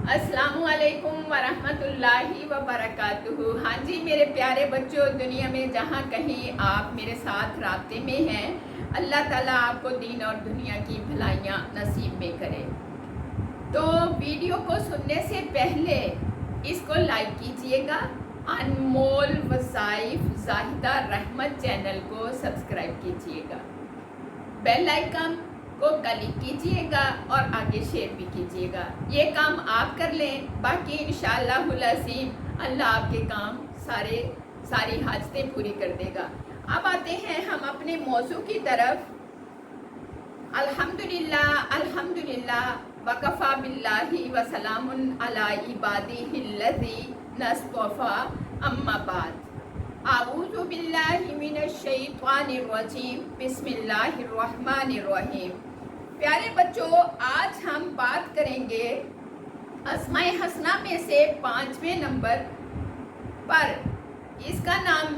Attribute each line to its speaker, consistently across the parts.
Speaker 1: अस्सलामु अलैकुम वरहमतुल्लाहि वबरकातुहू। हाँ जी मेरे प्यारे बच्चों, दुनिया में जहाँ कहीं आप मेरे साथ राब्ते में हैं, अल्लाह ताला आपको दीन और दुनिया की भलाइयाँ नसीब में करे। तो वीडियो को सुनने से पहले इसको लाइक कीजिएगा, अनमोल वज़ाइफ ज़ाहिदा रहमत चैनल को सब्सक्राइब कीजिएगा, बेल आइकन को क्लिक कीजिएगा और आगे शेयर भी कीजिएगा। ये काम आप कर लें, बाकी इंशाअल्लाहुल अज़ीम अल्लाह आपके काम सारी हाजतें पूरी कर देगा। अब आते हैं हम अपने मौजू की तरफ। अल्हम्दुलिल्लाह वकफ़ा बिल्लाहि वसलामुन अला इबादिहिल्लज़ी नस्तफ़ा अम्मा बाद। आऊज़ु बिल्लाहि मिनश शैतानिर रजीम, बिस्मिल्लाहिर रहमानिर रहीम। प्यारे बच्चों, आज हम बात करेंगे अस्माए हसना में से 5वें नंबर पर। इसका नाम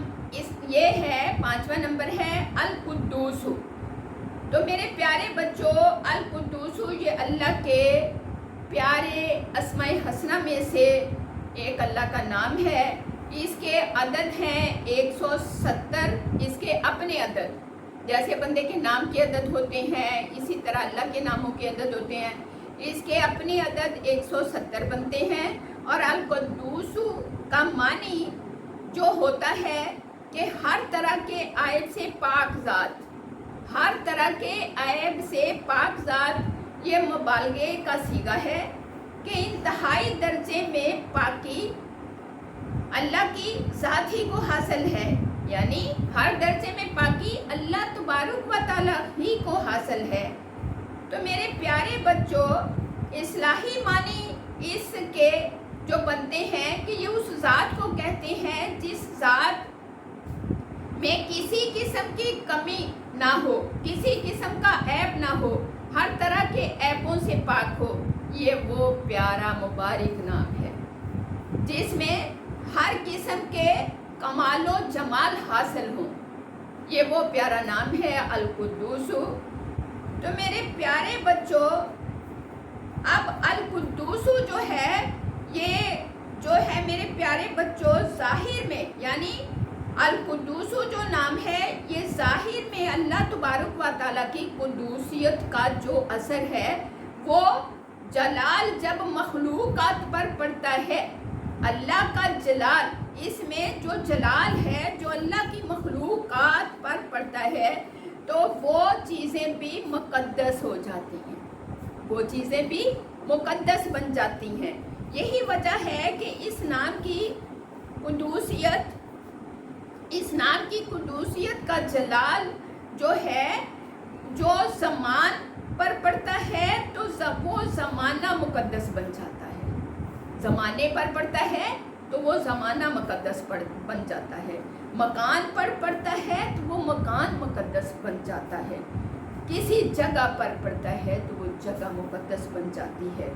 Speaker 1: ये है, 5वां नंबर है अल कुद्दूसु। तो मेरे प्यारे बच्चों, अल कुद्दूसु ये अल्लाह के प्यारे अस्माए हसना में से एक अल्लाह का नाम है। इसके अदद हैं 170। इसके अपने अदद, जैसे बंदे के नाम के अदद होते हैं, इसी तरह अल्लाह के नामों के अदद होते हैं। इसके अपने अदद 170 बनते हैं। और अल कुद्दूसु का मानी जो होता है कि हर तरह के ऐब से पाक ज़ात, हर तरह के ऐब से पाक ज़ात। ये मुबालगे का सीगा है कि इंतहाई दर्जे में पाकी अल्लाह की ज़ात ही को हासिल है, यानी हर दर्जे में पाकी अल्लाह तबारक व तआला ही को हासिल है। तो मेरे प्यारे बच्चों, इस्लाही मानी इसके जो बनते हैं कि ये उस ज़ात को कहते हैं जिस ज़ात में किसी किस्म की कमी ना हो, किसी किस्म का ऐब ना हो, हर तरह के ऐबों से पाक हो। ये वो प्यारा मुबारक नाम है जिसमें हर किस्म के कमालो जमाल हासिल हो। ये वो प्यारा नाम है अल कुद्दूसु। तो मेरे प्यारे बच्चों, अब अल कुद्दूसु जो है, ये जो है मेरे प्यारे बच्चों ज़ाहिर में, यानी अल कुद्दूसु जो नाम है, ये ज़ाहिर में अल्लाह तबारक व तआला की कुद्दूसियत का जो असर है, वो जलाल जब मखलूक़ात पर पड़ता है, अल्लाह का जलाल, इसमें जो जलाल है जो अल्लाह की मखलूक़ात पर पड़ता है, तो वो चीज़ें भी मुक़द्दस हो जाती हैं, वो चीज़ें भी मुक़द्दस बन जाती हैं। यही वजह है कि इस नाम की कुद्दूसियत का जलाल जो है, जो ज़मान पर पड़ता है तो वो ज़माना मुक़द्दस बन जाता है। ज़माने पर पड़ता है तो वो ज़माना मुक़द्दस बन जाता है। मकान पर पड़ता है तो वो मकान मुक़द्दस बन जाता है। किसी जगह पर पड़ता है तो वो जगह मुक़द्दस बन जाती है।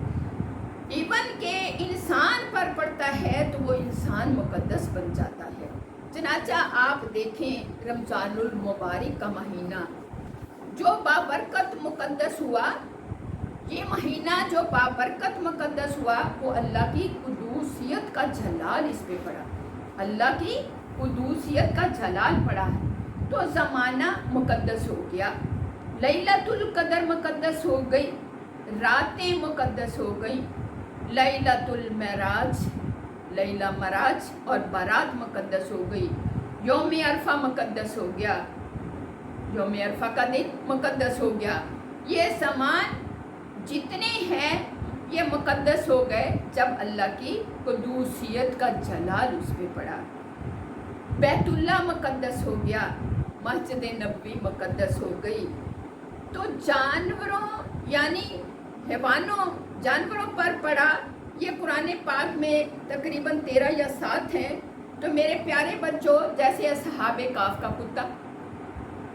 Speaker 1: इवन के इंसान पर पड़ता है तो वो इंसान मुक़द्दस बन जाता है। चनाचा आप देखें, रमज़ानुल मुबारक का महीना जो बाबरकत मुक़द्दस हुआ, ये महीना जो बाबरकत मुक़द्दस हुआ, वो अल्लाह की कुद्दूसियत का जलाल इस पे पड़ा, अल्लाह की कुद्दूसियत का जलाल पड़ा है। तो ज़माना मुक़द्दस हो गया, लैलतुल क़दर मुक़द्दस हो गई, रातें मुक़द्दस हो गई, लैलतुल मराज, लैला मराज और बारात मुक़द्दस हो गई, यौम अरफा मुक़द्दस हो गया, यौम अरफा का दिन मुक़द्दस हो गया। ये ज़मान जितने हैं ये मुक़द्दस हो गए जब अल्लाह की कुद्दूसियत का जलाल उस पर पड़ा। बैतुल्लाह मुक़द्दस हो गया, मस्जिद नबी मुक़द्दस हो गई। तो जानवरों यानी हैवानों, जानवरों पर पड़ा। ये कुरान पाक में तकरीबन 13 या 7 हैं। तो मेरे प्यारे बच्चों, जैसे असहाबे काफ का कुत्ता,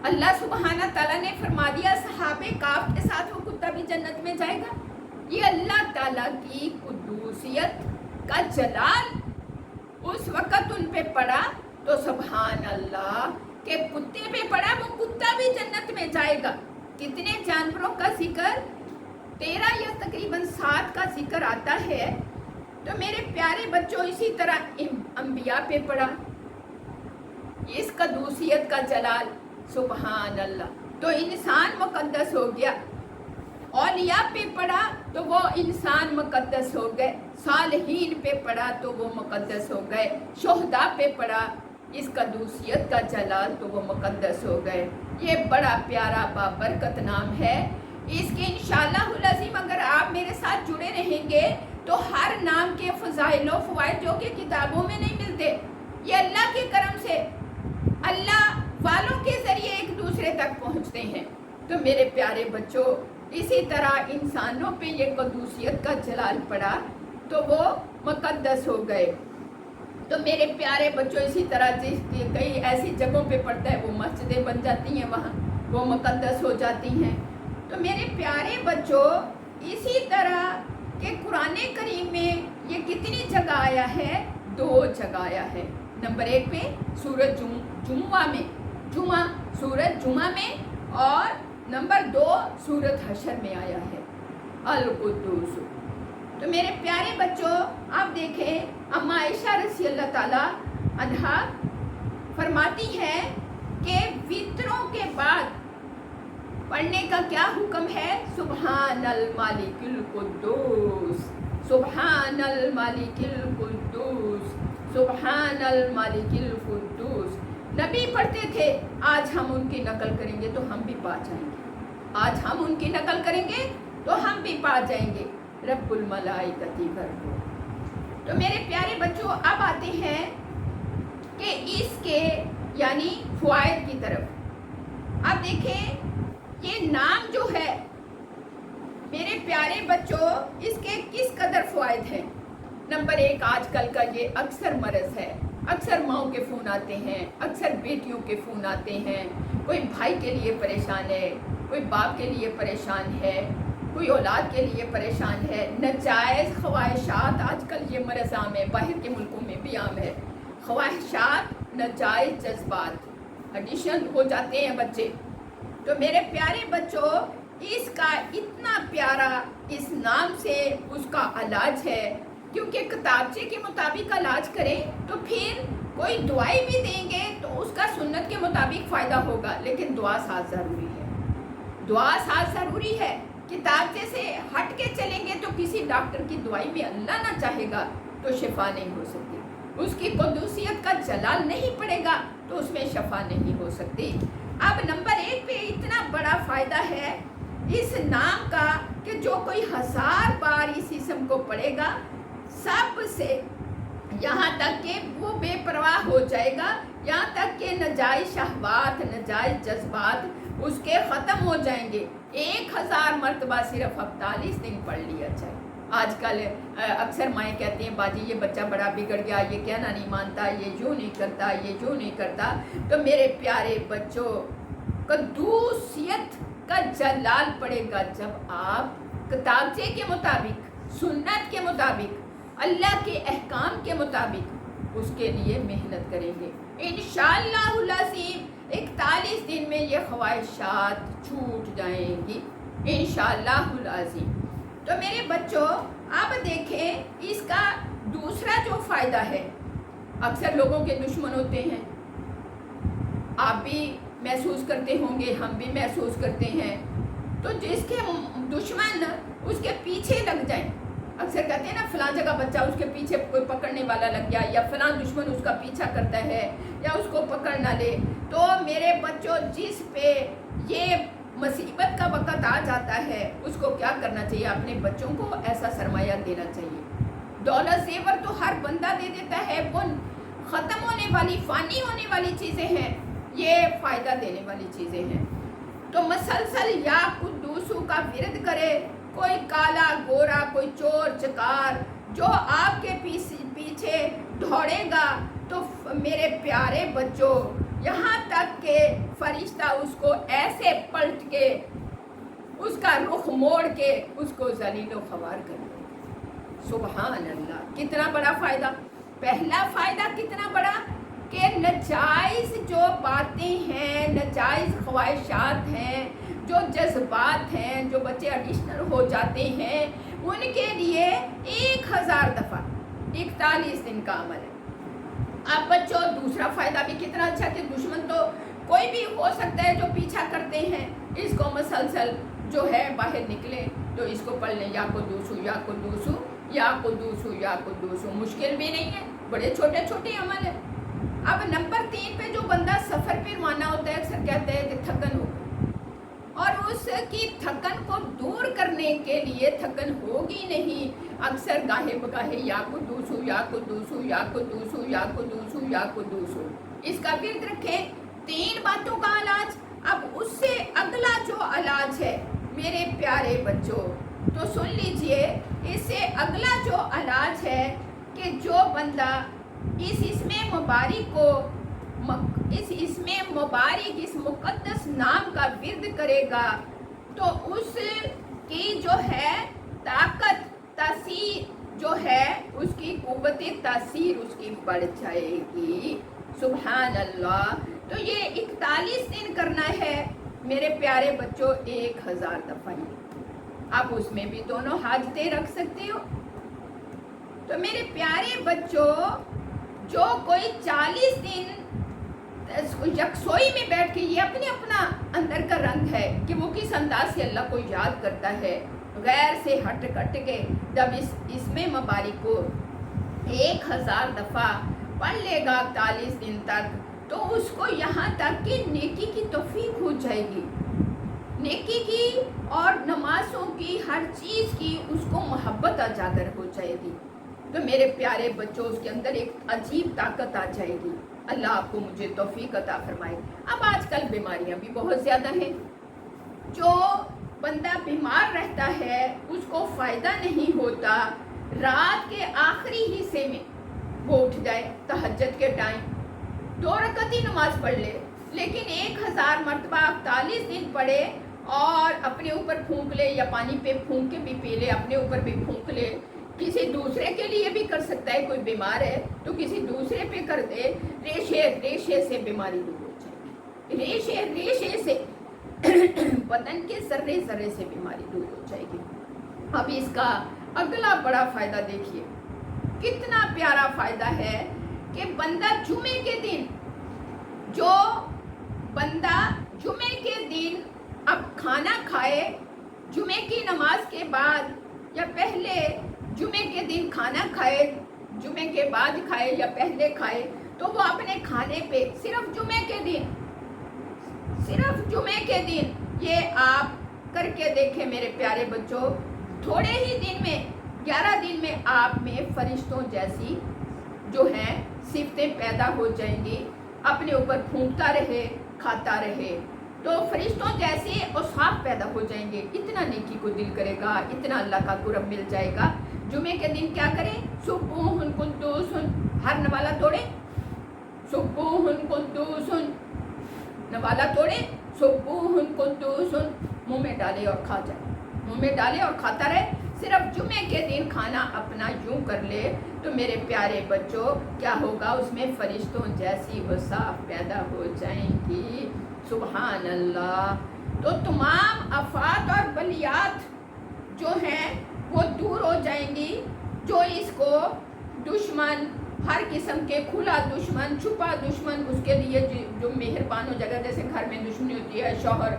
Speaker 1: अल्लाह सुब्हाना ताला ने फरमा दिया सहाबे काफ के साथ वो कुत्ता भी जन्नत में जाएगा। ये अल्लाह ताला की कुद्दूसियत का जलाल उस वक़्त उन पे पड़ा, तो सुब्हान अल्लाह के कुत्ते पे पड़ा, वो कुत्ता भी जन्नत में जाएगा। कितने जानवरों का जिक्र 13 या तकरीबन 7 का जिक्र आता है। तो मेरे प्यारे बच्चों, इसी तरह अंबिया पे पढ़ा, इस कदूसियत का जलाल, सुबहान अल्लाह, तो इंसान मुकद्दस हो गया। औलिया पे पढ़ा तो वो इंसान मुकद्दस हो गए। सालहीन पे पढ़ा तो वो मुकद्दस हो गए। शोहदा पे पढ़ा इस कदूसियत का जलाल, तो वो मुकद्दस हो गए। ये बड़ा प्यारा बाबरकत नाम है। इसके इंशाअल्लाह अज़ीम अगर आप मेरे साथ जुड़े रहेंगे तो हर नाम के फ़ज़ाइल व फ़वाइद जो कि किताबों में नहीं मिलते, ये अल्लाह के करम से अल्लाह वालों के ज़रिए एक दूसरे तक पहुँचते हैं। तो मेरे प्यारे बच्चों, इसी तरह इंसानों पे ये कदूसियत का जलाल पड़ा तो वो मुकद्दस हो गए। तो मेरे प्यारे बच्चों, इसी तरह जिस कई ऐसी जगहों पे पड़ता है वो मस्जिदें बन जाती हैं, वहाँ वो मुकद्दस हो जाती हैं। तो मेरे प्यारे बच्चों, इसी तरह के कुरान करीम में ये कितनी जगह आया है? 2 जगह आया है। नंबर 1 पे सूरत जुम्मा में, सूरत जुम्मा में, और नंबर 2 सूरत हशर में आया है, अल कुद्दूस। तो मेरे प्यारे बच्चों, आप देखें अम्मा आयशा रज़ी अल्लाह ताला अन्हा फरमाती हैं कि वित्रों के बाद पढ़ने का क्या हुक्म है? सुबहानल मालिकिल कुद्दूस, सुबहानल मालिकिल कुद्दूस, सुबहानल मालिकिल कुद्दूस। नबी पढ़ते थे, आज हम उनकी नकल करेंगे तो हम भी पा जाएंगे। आज हम उनकी नकल करेंगे तो हम भी पा जाएंगे। रब्बुल मलाइकति वर्बो। तो मेरे प्यारे बच्चों, अब आते हैं कि इसके यानी फ़वाइद की तरफ। अब देखें ये नाम जो है मेरे प्यारे बच्चों, इसके किस कदर फ़वाइद हैं। नंबर 1, आजकल का ये अक्सर मरज़ है। अक्सर माओं के फ़ोन आते हैं, अक्सर बेटियों के फ़ोन आते हैं। कोई भाई के लिए परेशान है, कोई बाप के लिए परेशान है, कोई औलाद के लिए परेशान है। नाजायज़ ख्वाहिशात, आजकल ये मरज़ आम है, बाहर के मुल्कों में भी आम है। ख्वाहिशात, नाजायज़ जज्बात, एडिशन हो जाते हैं बच्चे। तो मेरे प्यारे बच्चों, इसका इतना प्यारा इस नाम से उसका इलाज है, क्योंकि किताबचे के मुताबिक इलाज करें तो फिर कोई दवाई भी देंगे तो उसका सुन्नत के मुताबिक फ़ायदा होगा, लेकिन दुआ साथ ज़रूरी है। दुआ साथ ज़रूरी है। किताबचे से हट के चलेंगे तो किसी डॉक्टर की दवाई में अल्लाह ना चाहेगा तो शिफा नहीं हो सकती, उसकी कुद्दूसियत का जलाल नहीं पड़ेगा तो उसमें शफा नहीं हो सकती। अब नंबर 1 पे इतना बड़ा फ़ायदा है इस नाम का कि जो कोई 1000 बार इस इसम को पढ़ेगा, सबसे यहाँ तक कि वो बेपरवाह हो जाएगा, यहाँ तक कि नाजायज़ शहवात, नाजायज़ जज्बात उसके ख़त्म हो जाएंगे। 1000 मरतबा सिर्फ 48 दिन पढ़ लिया जाए। आजकल अक्सर माएँ कहती हैं, बाजी ये बच्चा बड़ा बिगड़ गया, ये कहना नहीं मानता, ये यूँ नहीं करता, ये यूँ नहीं करता। तो मेरे प्यारे बच्चों, कद्दूसियत का जलाल पड़ेगा जब आप किताबचे के मुताबिक, सुन्नत के मुताबिक, अल्लाह के अहकाम के मुताबिक उसके लिए मेहनत करेंगे। इंशाअल्लाहुल अज़ीम 41 दिन में ये ख्वाहिशात छूट जाएंगी, इंशाअल्लाहुल अज़ीम। तो मेरे बच्चों, आप देखें इसका दूसरा जो फ़ायदा है, अक्सर लोगों के दुश्मन होते हैं, आप भी महसूस करते होंगे, हम भी महसूस करते हैं। तो जिसके दुश्मन उसके पीछे लग जाएं, अक्सर कहते हैं ना फलां जगह बच्चा उसके पीछे कोई पकड़ने वाला लग गया, या फलां दुश्मन उसका पीछा करता है या उसको पकड़ ना ले। तो मेरे बच्चों, जिस पे ये मुसीबत का वक़्त आ जाता है उसको क्या करना चाहिए? अपने बच्चों को ऐसा सरमाया देना चाहिए। दौलत ज़ेवर तो हर बंदा दे देता है, वो ख़त्म होने वाली, फ़ानी होने वाली चीज़ें हैं, ये फ़ायदा देने वाली चीज़ें हैं। तो मसलसल या कुद्दूसू का विरद करे, कोई काला गोरा, कोई चोर चकार जो आपके पीछे दौड़ेगा, तो मेरे प्यारे बच्चों, यहाँ तक के फरिश्ता उसको ऐसे पलट के, उसका रुख मोड़ के उसको जलीलो ख़वार कर देगा। सुबहान अल्लाह, कितना बड़ा फ़ायदा। पहला फ़ायदा कितना बड़ा कि नाजायज़ जो बातें हैं, नाजायज़ ख्वाहिशात हैं جو جذبات ہیں، جو بچے ایڈیشنل ہو جاتے ہیں، ان کے لیے 1000 دفعہ 41 دن کا عمل ہے۔ اب بچوں دوسرا فائدہ بھی کتنا اچھا کہ دشمن تو کوئی بھی ہو سکتا ہے جو پیچھا کرتے ہیں، اس کو مسلسل جو ہے باہر نکلے تو اس کو پڑھ لیں، یا قدوسو یا قدوسو یا قدوسو یا قدوسو، مشکل بھی نہیں ہے، بڑے چھوٹے چھوٹے عمل ہیں۔ اب نمبر 3 پہ جو بندہ سفر پہ روانہ ہوتا ہے، اکثر کہتے ہیں کہ تھکن ہو گئی، اور اس کی تھکن کو دور کرنے کے لیے، تھکن ہوگی نہیں، اکثر گاہے بگاہے یا قدوسو یا قدوسو یا قدوسو یا قدوسو یا قدوسو، اس کا ورد رکھیں۔ 3 باتوں کا علاج۔ اب اس سے اگلا جو علاج ہے میرے پیارے بچوں تو سن لیجئے، اس سے اگلا جو علاج ہے کہ جو بندہ اس اسم مبارک کو، اس اسم مبارک، اس مقدس نام کا ورد کرے گا تو اس کی جو ہے طاقت، تاثیر جو ہے، اس کی قوت تاثیر اس کی بڑھ جائے گی۔ سبحان اللہ۔ تو یہ 41 دن کرنا ہے میرے پیارے بچوں، 1000 دفعہ۔ آپ اس میں بھی دونوں حاجتیں رکھ سکتے ہو۔ تو میرے پیارے بچوں، جو کوئی 40 دن یکسوئی میں بیٹھ کے، یہ اپنے اپنا اندر کا رنگ ہے کہ وہ کس انداز سے اللہ کو یاد کرتا ہے، غیر سے ہٹ کے جب اس میں مبارک کو 1000 دفعہ پڑھ لے گا 41 دن تک، تو اس کو یہاں تک کہ نیکی کی توفیق ہو جائے گی، نیکی کی اور نمازوں کی، ہر چیز کی اس کو محبت اجاگر ہو جائے گی۔ تو میرے پیارے بچوں، اس کے اندر ایک عجیب طاقت آ جائے گی۔ اللہ آپ کو مجھے توفیق عطا فرمائے۔ اب آج کل بیماریاں بھی بہت زیادہ ہیں، جو بندہ بیمار رہتا ہے اس کو فائدہ نہیں ہوتا، رات کے آخری حصے میں وہ اٹھ جائے، تہجد کے ٹائم 2 رکعت ہی نماز پڑھ لے، لیکن 1000 مرتبہ 41 دن پڑھے اور اپنے اوپر پھونک لے، یا پانی پہ پھونک کے بھی پی لے، اپنے اوپر بھی پھونک لے، کسی دوسرے کے لیے بھی کر سکتا ہے، کوئی بیمار ہے تو کسی دوسرے پہ کر دے، ریشے سے بیماری دور ہو جائے گی، ریشے سے بدن کے ذرے سے بیماری دور ہو جائے گی۔ اب اس کا اگلا بڑا فائدہ دیکھیے، کتنا پیارا فائدہ ہے کہ بندہ جمعے کے دن، جو بندہ جمعے کے دن اب کھانا کھائے، جمعے کی نماز کے بعد یا پہلے، جمعے کے دن کھانا کھائے، جمعے کے بعد کھائے یا پہلے کھائے، تو وہ اپنے کھانے پہ صرف جمعے کے دن یہ آپ کر کے دیکھیں میرے پیارے بچوں، تھوڑے ہی دن میں، 11 دن میں آپ میں فرشتوں جیسی جو ہیں صفتیں پیدا ہو جائیں گی، اپنے اوپر پھونکتا رہے، کھاتا رہے، تو فرشتوں جیسے اوصاف پیدا ہو جائیں گے، اتنا نیکی کو دل کرے گا، اتنا اللہ کا قرب مل جائے گا۔ جمعے کے دن کیا کریں؟ سبوح قدوس، ہر نوالا توڑے، سبوح قدوس، نوالا توڑے، سبوح قدوس، منہ میں ڈالے اور کھا جائے، منہ میں ڈالے اور کھاتا رہے، صرف جمعے کے دن کھانا اپنا یوں کر لے، تو میرے پیارے بچوں کیا ہوگا؟ اس میں فرشتوں جیسی اوصاف پیدا ہو جائیں گی۔ سبحان اللہ۔ تو تمام آفات اور بلیات جو ہیں وہ دور ہو جائیں گی، جو اس کو دشمن، ہر قسم کے کھلا دشمن، چھپا دشمن، اس کے لیے جو مہربان ہو جائے گا، جیسے گھر میں دشمنی ہوتی ہے، شوہر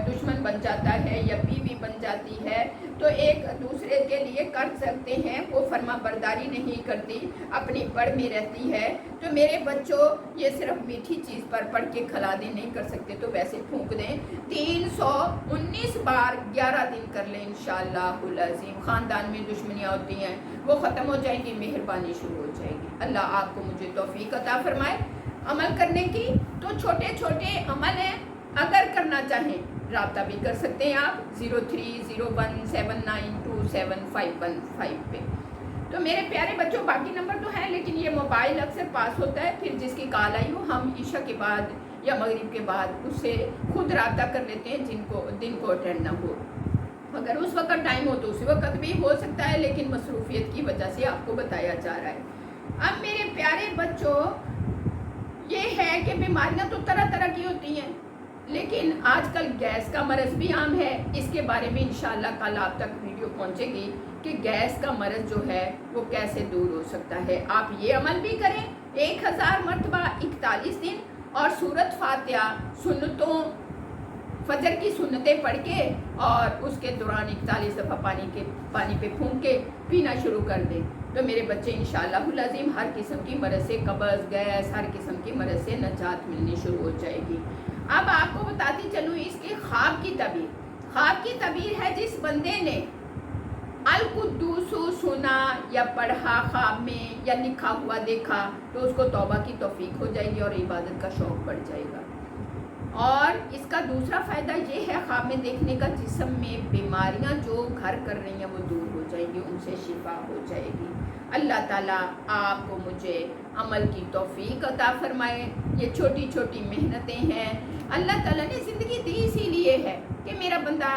Speaker 1: دشمن بن جاتا ہے یا بیوی بن جاتی ہے، تو ایک دوسرے کے لیے کر سکتے ہیں، وہ فرما برداری نہیں کرتی، اپنی بڑھ میں رہتی ہے۔ تو میرے بچوں، یہ صرف میٹھی چیز پر پڑھ کے کھلا دیں، نہیں کر سکتے تو ویسے پھونک دیں، 319 بار 11 دن کر لیں انشاءاللہ العظیم۔ خاندان میں دشمنیاں ہوتی ہیں وہ ختم ہو جائیں گی، مہربانی شروع ہو جائے گی۔ اللہ آپ کو مجھے توفیق عطا فرمائے عمل کرنے کی۔ تو چھوٹے چھوٹے عمل ہیں، اگر کرنا چاہیں رابطہ بھی کر سکتے ہیں آپ 030179275115 پہ۔ تو میرے پیارے بچوں، باقی نمبر تو ہے لیکن یہ موبائل اکثر پاس ہوتا ہے، پھر جس کی کال آئی ہو ہم عشاء کے بعد یا مغرب کے بعد اس سے خود رابطہ کر لیتے ہیں، دن کو اٹینڈ نہ ہو۔ اگر اس وقت ٹائم ہو تو اسی وقت بھی ہو سکتا ہے، لیکن مصروفیت کی وجہ سے آپ کو بتایا جا رہا ہے۔ اب میرے پیارے بچوں، یہ ہے کہ بیماریاں تو طرح طرح کی ہوتی ہیں، لیکن آج کل گیس کا مرض بھی عام ہے. اس کے بارے میں انشاءاللہ کل آپ تک ویڈیو پہنچے گی کہ گیس کا مرض جو ہے وہ کیسے دور ہو سکتا ہے. آپ یہ عمل بھی کریں 1000 مرتبہ 41 دن اور سورۃ فاتحہ سنتوں فجر کی سنتیں پڑھ کے اور اس کے دوران 41 دفعہ پانی پہ پھونک کے پینا شروع کر دیں تو میرے بچے انشاءاللہ العظیم ہر قسم کی مرض سے قبض گیس ہر قسم کی مرض سے نجات ملنی شروع ہو جائے گی. اب آپ کو بتاتی چلوں اس کے خواب کی تعبیر. خواب کی تعبیر ہے جس بندے نے القدوس سنا یا پڑھا خواب میں یا لکھا ہوا دیکھا تو اس کو توبہ کی توفیق ہو جائے گی اور عبادت کا شوق بڑھ جائے گا. اور اس کا دوسرا فائدہ یہ ہے خواب میں دیکھنے کا جسم میں بیماریاں جو گھر کر رہی ہیں وہ دور ہو جائیں گی ان سے شفا ہو جائے گی. اللہ تعالیٰ آپ کو مجھے عمل کی توفیق عطا فرمائے. یہ چھوٹی چھوٹی محنتیں ہیں اللہ تعالیٰ نے زندگی دی اسی لیے ہے کہ میرا بندہ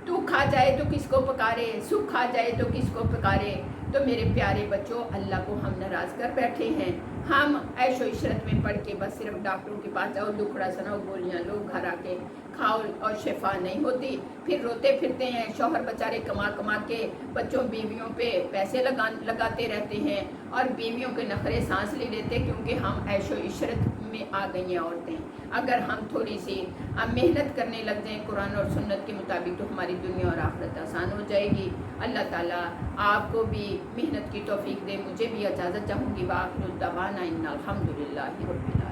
Speaker 1: تو کھا جائے تو کس کو پکارے سکھ کھا جائے تو کس کو پکارے. تو میرے پیارے بچوں اللہ کو ہم ناراض کر بیٹھے ہیں. ہم عیش و عشرت میں پڑھ کے بس صرف ڈاکٹروں کے پاس جاؤ دکھڑا سناؤ گولیاں لو گھر آ کے کھاؤ اور شفا نہیں ہوتی. پھر روتے پھرتے ہیں شوہر بیچارے کما کما کے بچوں بیویوں پہ پیسے لگاتے رہتے ہیں اور بیویوں کے نخرے سانس لے لیتے کیونکہ ہم عیش و عشرت میں آ گئی ہیں عورتیں. اگر ہم تھوڑی سی محنت کرنے لگ جائیں قرآن اور سنت کے مطابق تو ہماری دنیا اور آخرت آسان ہو جائے گی. اللہ تعالیٰ آپ کو بھی محنت کی توفیق دے. مجھے بھی اجازت چاہوں گی. وآخر دعوانا ان الحمدللہ رب العالمین.